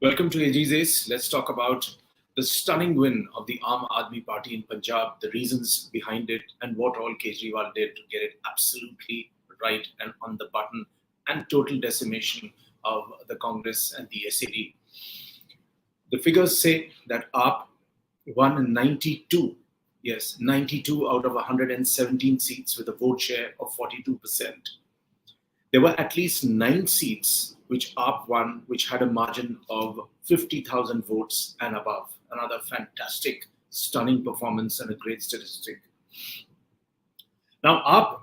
Welcome to AG's. Let's talk about the stunning win of the Aam Aadmi Party in Punjab, the reasons behind it, and what all Kejriwal did to get it absolutely right and on the button, and total decimation of the Congress and the SAD. The figures say that AAP won 92, yes, 92 out of 117 seats with a vote share of 42%. There were at least 9 seats which AAP won, which had a margin of 50,000 votes and above. Another fantastic, stunning performance and a great statistic. Now, AAP,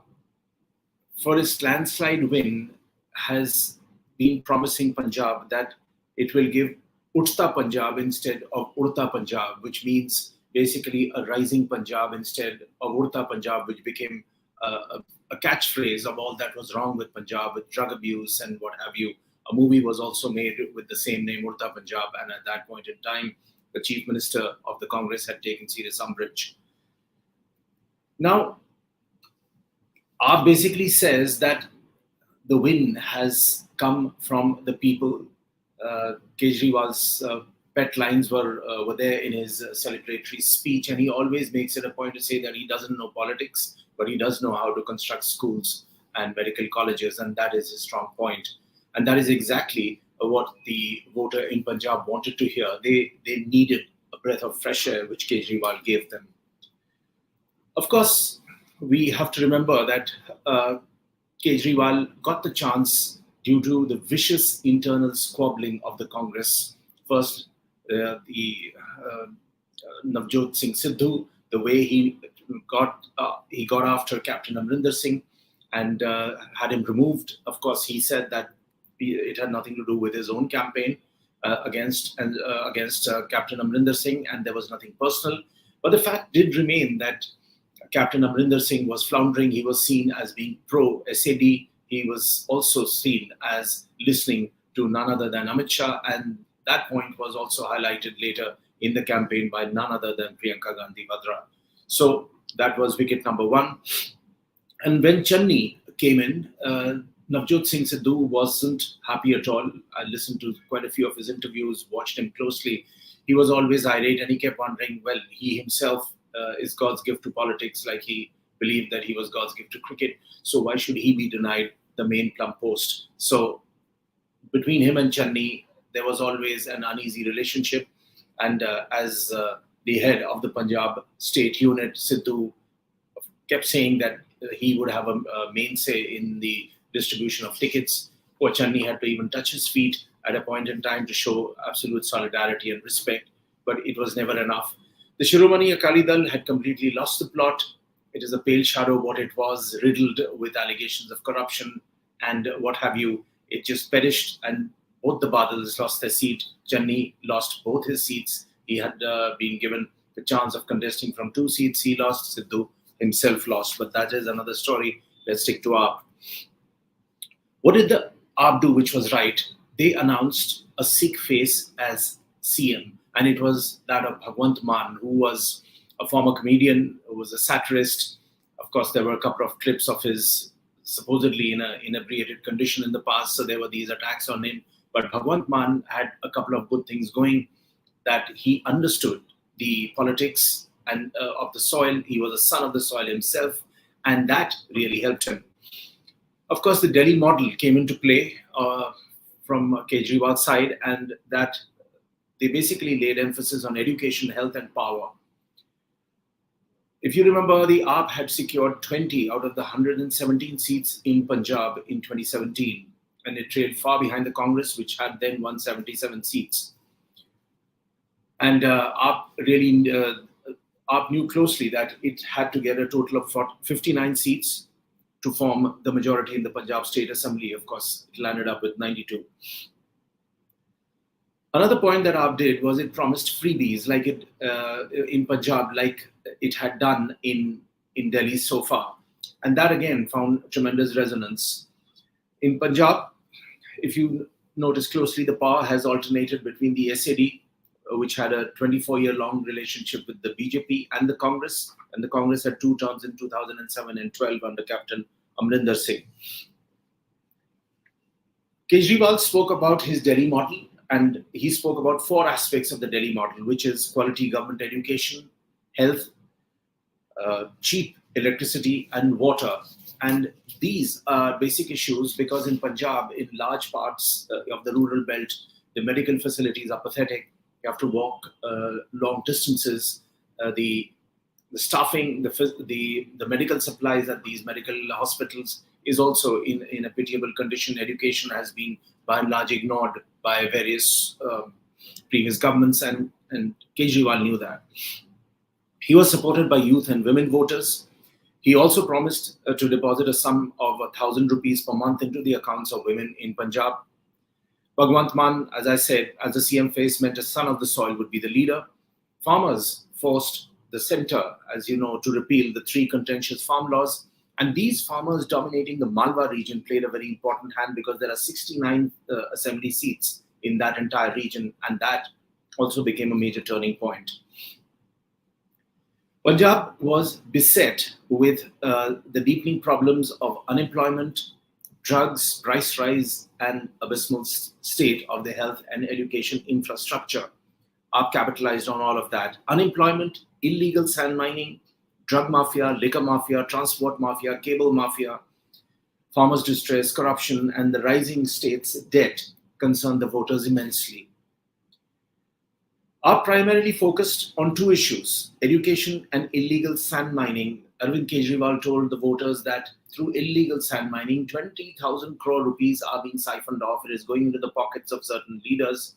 for its landslide win, has been promising Punjab that it will give Uthta Punjab instead of Udta Punjab, which means basically a rising Punjab instead of Udta Punjab, which became a catchphrase of all that was wrong with Punjab, with drug abuse and what have you. A movie was also made with the same name, Udta Punjab, and at that point in time, the Chief Minister of the Congress had taken serious umbrage. Now, AAP basically says that the win has come from the people. Kejriwal's pet lines were there in his celebratory speech, and he always makes it a point to say that he doesn't know politics, but he does know how to construct schools and medical colleges, and that is his strong point. And that is exactly what the voter in Punjab wanted to hear. They needed a breath of fresh air, which Kejriwal gave them. Of course, we have to remember that Kejriwal got the chance due to the vicious internal squabbling of the Congress. First, Navjot Singh Sidhu, the way he got after Captain Amrinder Singh and had him removed. Of course, he said that it had nothing to do with his own campaign against Captain Amrinder Singh, and there was nothing personal. But the fact did remain that Captain Amrinder Singh was floundering. He was seen as being pro-SAD. He was also seen as listening to none other than Amit Shah, and that point was also highlighted later in the campaign by none other than Priyanka Gandhi Vadra. So that was wicket number 1. And when Channi came in, Navjot Singh Sidhu wasn't happy at all. I listened to quite a few of his interviews, watched him closely. He was always irate, and he kept wondering, well, he himself is God's gift to politics, like he believed that he was God's gift to cricket. So why should he be denied the main plum post? So between him and Channi, there was always an uneasy relationship. And as the head of the Punjab state unit, Sidhu kept saying that he would have a main say in the distribution of tickets. Poor Channi had to even touch his feet at a point in time to show absolute solidarity and respect, but it was never enough. The Shiromani Akali Dal had completely lost the plot. It is a pale shadow of what it was, riddled with allegations of corruption and what have you. It just perished, and both the Badals lost their seat. Channi lost both his seats. He had been given the chance of contesting from 2 seats. He lost. Sidhu himself lost, but that is another story. Let's stick to AAP. What did the AAP do which was right? They announced a Sikh face as CM, and it was that of Bhagwant Mann, who was a former comedian, who was a satirist. Of course, there were a couple of clips of his supposedly in an inebriated condition in the past, so there were these attacks on him. But Bhagwant Mann had a couple of good things going, that he understood the politics and of the soil. He was a son of the soil himself, and that really helped him. Of course, the Delhi model came into play from Kejriwal's side, and that they basically laid emphasis on education, health, and power. If you remember, the AAP had secured 20 out of the 117 seats in Punjab in 2017, and it trailed far behind the Congress, which had then 177 seats. And AAP knew closely that it had to get a total of 59 seats to form the majority in the Punjab State Assembly. Of course, it landed up with 92. Another point that AAP did was it promised freebies like it in Punjab, like it had done in Delhi so far. And that again found tremendous resonance. In Punjab, if you notice closely, the power has alternated between the SAD, which had a 24-year-long relationship with the BJP and the Congress. And the Congress had 2 terms in 2007 and 12 under Captain Amrinder Singh. Kejriwal spoke about his Delhi model And he spoke about 4 aspects of the Delhi model, which is quality government education, health, cheap electricity, and water. And these are basic issues because in Punjab, in large parts of the rural belt, the medical facilities are pathetic. You have to walk long distances. The staffing, the medical supplies at these medical hospitals is also in a pitiable condition. Education has been by and large ignored by various previous governments, and Kejriwal knew that. He was supported by youth and women voters. He also promised to deposit a sum of 1,000 rupees per month into the accounts of women in Punjab. Bhagwant Mann, as I said, as the CM face, meant a son of the soil would be the leader. Farmers forced the centre, as you know, to repeal the 3 contentious farm laws. And these farmers dominating the Malwa region played a very important hand because there are 69 assembly seats in that entire region, and that also became a major turning point. Punjab was beset with the deepening problems of unemployment, drugs, price rise, and abysmal state of the health and education infrastructure. AAP capitalized on all of that. Unemployment, illegal sand mining, drug mafia, liquor mafia, transport mafia, cable mafia, farmers' distress, corruption, and the rising state's debt concerned the voters immensely. AAP primarily focused on 2 issues, education and illegal sand mining. Arvind Kejriwal told the voters that through illegal sand mining, 20,000 crore rupees are being siphoned off. It is going into the pockets of certain leaders.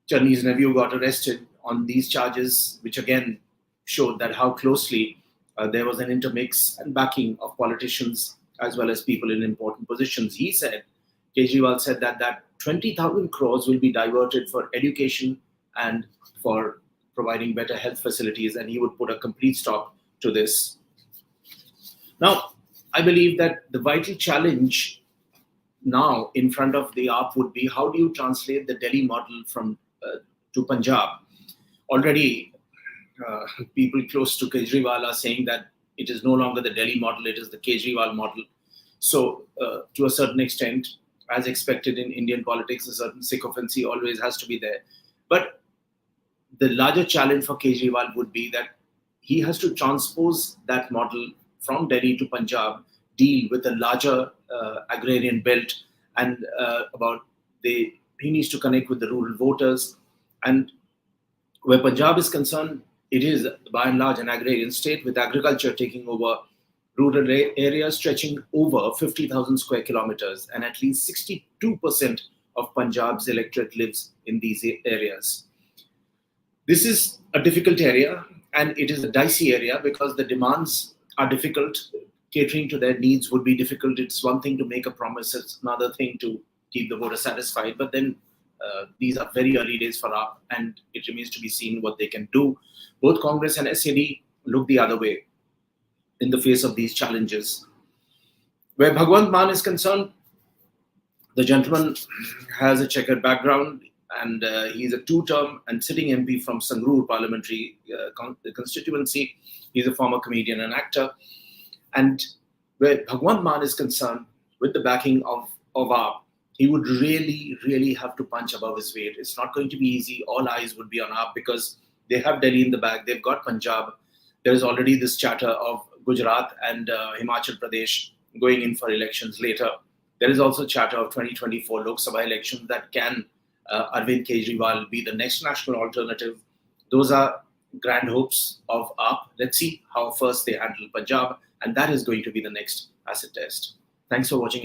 Channi's nephew got arrested on these charges, which again showed that how closely there was an intermix and backing of politicians as well as people in important positions. Kejriwal said that 20,000 crores will be diverted for education and for providing better health facilities, and he would put a complete stop to this. Now, I believe that the vital challenge now in front of the AAP would be how do you translate the Delhi model to Punjab? Already, people close to Kejriwal are saying that it is no longer the Delhi model, it is the Kejriwal model. So, to a certain extent, as expected in Indian politics, a certain sycophancy always has to be there. But the larger challenge for Kejriwal would be that he has to transpose that model from Delhi to Punjab, deal with a larger agrarian belt, and he needs to connect with the rural voters. And where Punjab is concerned, it is by and large an agrarian state with agriculture taking over rural areas stretching over 50,000 square kilometers, and at least 62% of Punjab's electorate lives in these areas. This is a difficult area, and it is a dicey area because the demands are difficult. Catering to their needs would be difficult. It's one thing to make a promise, it's another thing to keep the voter satisfied. But then these are very early days for AAP, and it remains to be seen what they can do. Both Congress and SAD look the other way in the face of these challenges. Where Bhagwant Mann is concerned, the gentleman has a checkered background, and he's a 2-term and sitting MP from Sangrur parliamentary constituency. He's a former comedian and actor. And where Bhagwant Mann is concerned, with the backing of AAP, he would really, really have to punch above his weight. It's not going to be easy. All eyes would be on AAP because they have Delhi in the bag. They've got Punjab. There's already this chatter of Gujarat and Himachal Pradesh going in for elections later. There is also chatter of 2024 Lok Sabha elections that can Arvind Kejriwal be the next national alternative. Those are grand hopes of AAP. Let's see how first they handle Punjab, and that is going to be the next acid test. Thanks for watching.